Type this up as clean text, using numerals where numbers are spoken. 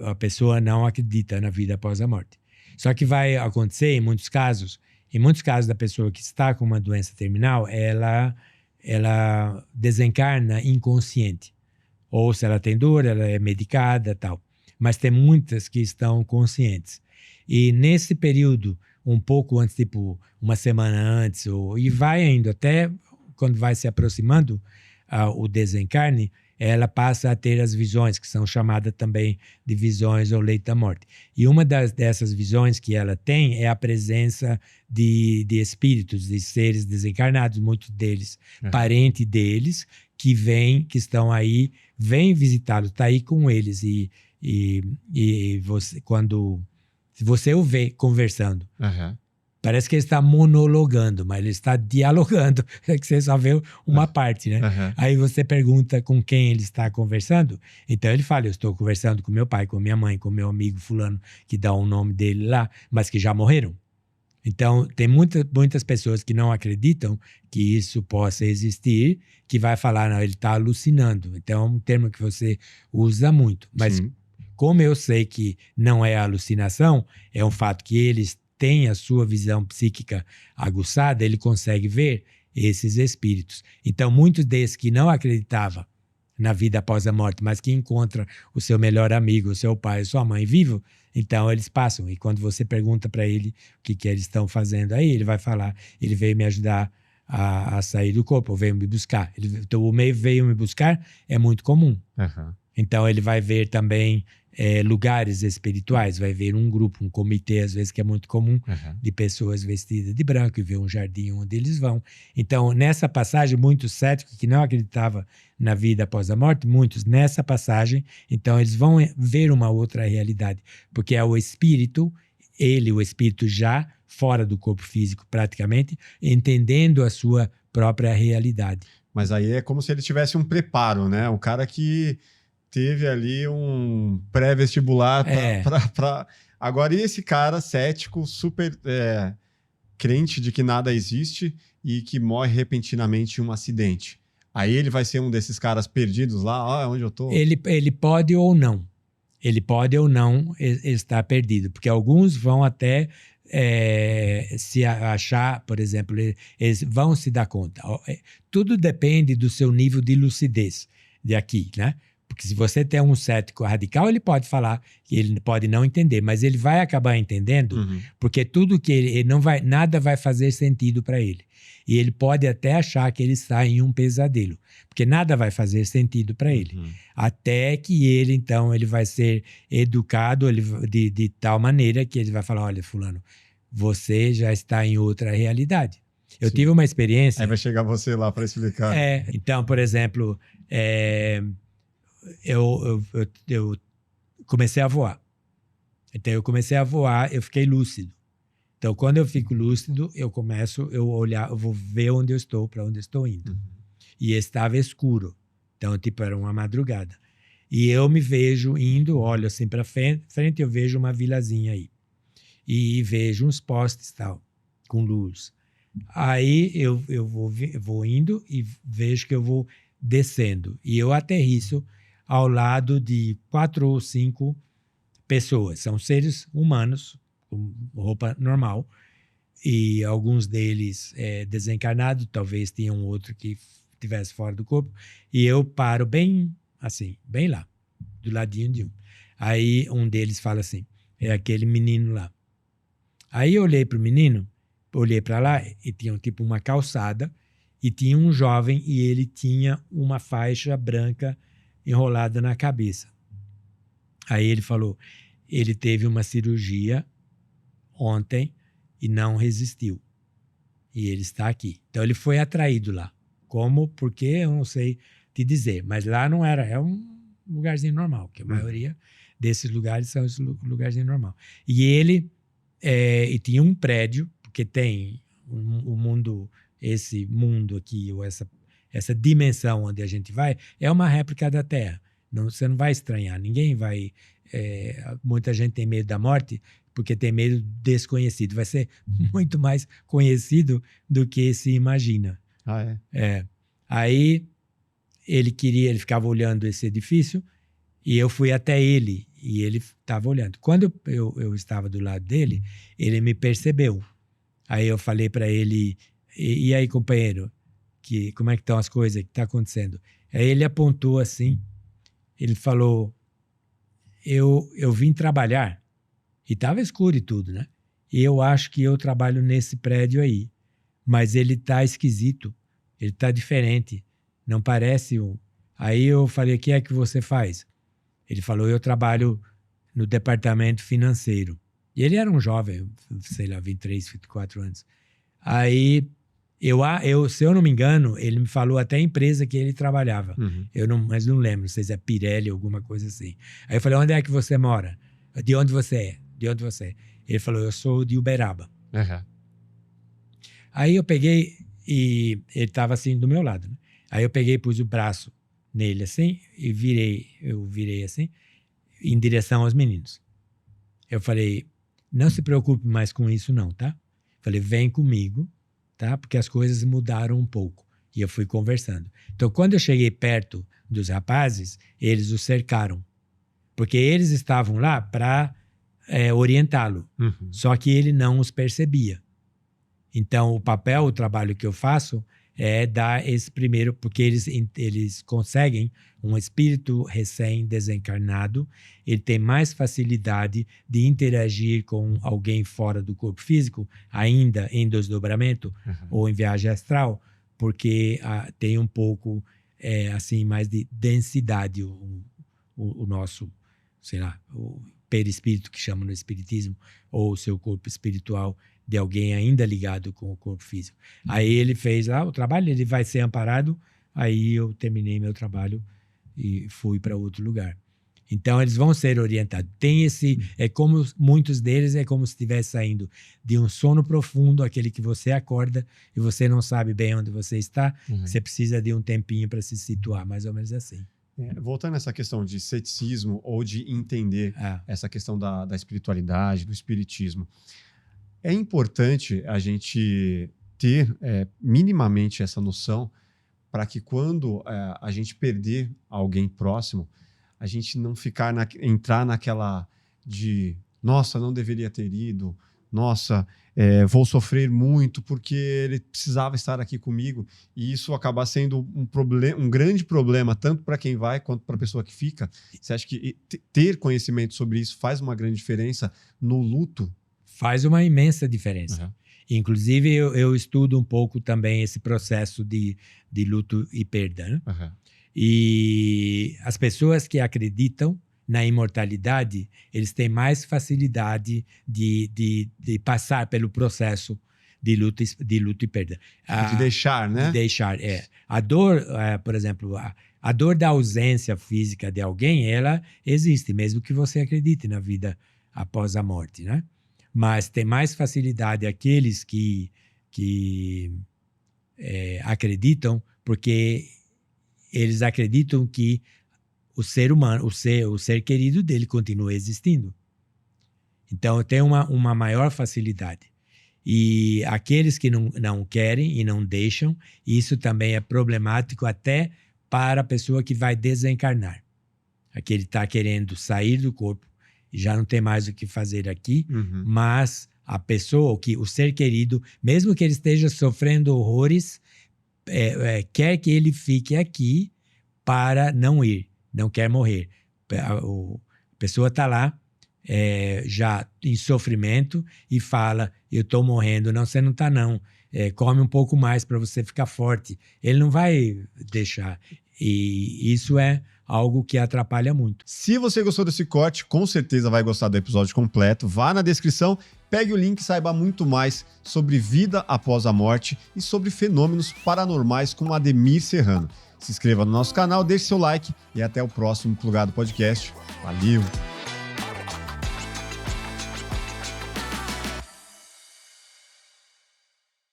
a pessoa não acredita na vida após a morte. Só que vai acontecer em muitos casos da pessoa que está com uma doença terminal, ela desencarna inconsciente. Ou se ela tem dor, ela é medicada, tal. Mas tem muitas que estão conscientes. E nesse período, um pouco antes, tipo uma semana antes, e vai indo até quando vai se aproximando o desencarne, ela passa a ter as visões, que são chamadas também de visões ao leito da morte. E uma dessas visões que ela tem é a presença de espíritos, de seres desencarnados, muitos deles parentes deles, que estão aí, vêm visitá-los, está aí com eles. E você, se você o vê conversando, parece que ele está monologando, mas ele está dialogando, é que você só vê uma parte, né? Aí você pergunta com quem ele está conversando, então ele fala, eu estou conversando com meu pai, com minha mãe, com meu amigo fulano, que dá o nome dele lá, mas que já morreram. Então, tem muitas pessoas que não acreditam que isso possa existir, que vai falar, não, ele está alucinando. Então, é um termo que você usa muito. Mas, como eu sei que não é alucinação, é um fato que eles têm a sua visão psíquica aguçada, ele consegue ver esses espíritos. Então, muitos desses que não acreditavam na vida após a morte, mas que encontram o seu melhor amigo, o seu pai, a sua mãe vivo, então eles passam. E quando você pergunta para ele o que eles estão fazendo aí, ele vai falar, ele veio me ajudar a sair do corpo, ou veio me buscar. Então, o meio veio me buscar é muito comum. Então, ele vai ver também lugares espirituais, vai ver um grupo, um comitê, às vezes, que é muito comum, de pessoas vestidas de branco, e ver um jardim onde eles vão. Então, nessa passagem, muitos céticos que não acreditavam na vida após a morte, muitos nessa passagem, então eles vão ver uma outra realidade, porque é o espírito, o espírito já fora do corpo físico praticamente, entendendo a sua própria realidade. Mas aí é como se ele tivesse um preparo, né? O cara que teve ali um pré-vestibular para... Agora, e esse cara cético, super crente de que nada existe e que morre repentinamente em um acidente? Aí ele vai ser um desses caras perdidos lá, onde eu tô? Ele pode ou não. Ele pode ou não estar perdido, porque alguns vão até se achar, por exemplo, eles vão se dar conta. Tudo depende do seu nível de lucidez de aqui, né? Porque se você tem um cético radical, ele pode falar que ele pode não entender, mas ele vai acabar entendendo, porque tudo que ele não vai, nada vai fazer sentido para ele. E ele pode até achar que ele está em um pesadelo, porque nada vai fazer sentido para ele. Até que ele, então, ele vai ser educado de tal maneira que ele vai falar, olha, fulano, você já está em outra realidade. Eu tive uma experiência... Aí vai chegar você lá para explicar. Então, por exemplo, eu comecei a voar. Então, eu comecei a voar, eu fiquei lúcido. Então, quando eu fico lúcido, eu vou ver onde eu estou, para onde eu estou indo. E estava escuro. Então, tipo, era uma madrugada. E eu me vejo indo, olho assim para frente, eu vejo uma vilazinha aí. E vejo uns postes tal, com luz. Aí eu vou indo e vejo que eu vou descendo. E eu aterriço ao lado de 4 ou 5 pessoas. São seres humanos, com roupa normal. E alguns deles desencarnados, talvez tinha um outro que estivesse fora do corpo. E eu paro bem assim, bem lá, do ladinho de um. Aí um deles fala assim, é aquele menino lá. Aí eu olhei para o menino, olhei para lá e tinha tipo uma calçada e tinha um jovem e ele tinha uma faixa branca enrolada na cabeça. Aí ele falou, ele teve uma cirurgia ontem e não resistiu. E ele está aqui. Então ele foi atraído lá. Como? Porque eu não sei te dizer. Mas lá não era, é um lugarzinho normal, que a maioria desses lugares são esses lugarzinhos normal. E ele e tinha um prédio, porque tem um mundo, esse mundo aqui, ou essa dimensão onde a gente vai, é uma réplica da Terra. Você não vai estranhar, ninguém vai... muita gente tem medo da morte porque tem medo do desconhecido. Vai ser muito mais conhecido do que se imagina. Aí ele ficava olhando esse edifício e eu fui até ele. E ele estava olhando. Quando eu estava do lado dele, ele me percebeu. Aí eu falei para ele, e aí, companheiro, como é que estão as coisas? O que está acontecendo? Aí ele apontou assim, ele falou, eu vim trabalhar, e estava escuro e tudo, né? E eu acho que eu trabalho nesse prédio aí, mas ele está esquisito, ele está diferente, não parece um... Aí eu falei, o que é que você faz? Ele falou, eu trabalho no departamento financeiro. E ele era um jovem, sei lá, 23, 24 anos. Aí, se eu não me engano, ele me falou até a empresa que ele trabalhava. Mas não lembro, não sei se é Pirelli ou alguma coisa assim. Aí eu falei, onde é que você mora? De onde você é? De onde você é? Ele falou, eu sou de Uberaba. Aí eu peguei e ele estava assim do meu lado, né? Aí eu peguei e pus o braço nele assim e eu virei assim em direção aos meninos. Eu falei, não se preocupe mais com isso não, tá? Falei, vem comigo, tá? Porque as coisas mudaram um pouco. E eu fui conversando. Então, quando eu cheguei perto dos rapazes, eles o cercaram. Porque eles estavam lá para orientá-lo. Só que ele não os percebia. Então, o trabalho que eu faço é dar esse primeiro, porque eles conseguem, um espírito recém-desencarnado, ele tem mais facilidade de interagir com alguém fora do corpo físico, ainda em desdobramento ou em viagem astral, porque tem um pouco, assim, mais de densidade o nosso, sei lá, o perispírito que chama no espiritismo, ou o seu corpo espiritual, de alguém ainda ligado com o corpo físico. Aí ele fez lá o trabalho, ele vai ser amparado, aí eu terminei meu trabalho e fui para outro lugar. Então eles vão ser orientados. Tem como muitos deles é como se estivesse saindo de um sono profundo, aquele que você acorda e você não sabe bem onde você está, você precisa de um tempinho para se situar, mais ou menos assim. Voltando a essa questão de ceticismo ou de entender essa questão da espiritualidade, do espiritismo, é importante a gente ter minimamente essa noção para que quando a gente perder alguém próximo, a gente não entrar naquela de nossa, não deveria ter ido, nossa, vou sofrer muito porque ele precisava estar aqui comigo, e isso acabar sendo um grande problema, tanto para quem vai quanto para a pessoa que fica. Você acha que ter conhecimento sobre isso faz uma grande diferença no luto? Faz uma imensa diferença. Inclusive, eu estudo um pouco também esse processo de luto e perda, né? E as pessoas que acreditam na imortalidade, eles têm mais facilidade de passar pelo processo de luto e perda. De deixar, né? De deixar, A dor, por exemplo, a dor da ausência física de alguém, ela existe, mesmo que você acredite na vida após a morte, né? Mas tem mais facilidade aqueles que acreditam, porque eles acreditam que o ser humano, o ser querido dele continua existindo. Então, tem uma maior facilidade. E aqueles que não querem e não deixam, isso também é problemático até para a pessoa que vai desencarnar. Aquele está querendo sair do corpo, já não tem mais o que fazer aqui, mas a pessoa, o ser querido, mesmo que ele esteja sofrendo horrores, quer que ele fique aqui para não ir, não quer morrer. A pessoa está lá, já em sofrimento, e fala, eu estou morrendo. Não, você não está não. Come um pouco mais para você ficar forte. Ele não vai deixar. E isso é algo que atrapalha muito. Se você gostou desse corte, com certeza vai gostar do episódio completo. Vá na descrição, pegue o link e saiba muito mais sobre vida após a morte e sobre fenômenos paranormais com Ademir Serrano. Se inscreva no nosso canal, deixe seu like e até o próximo Plugado Podcast. Valeu!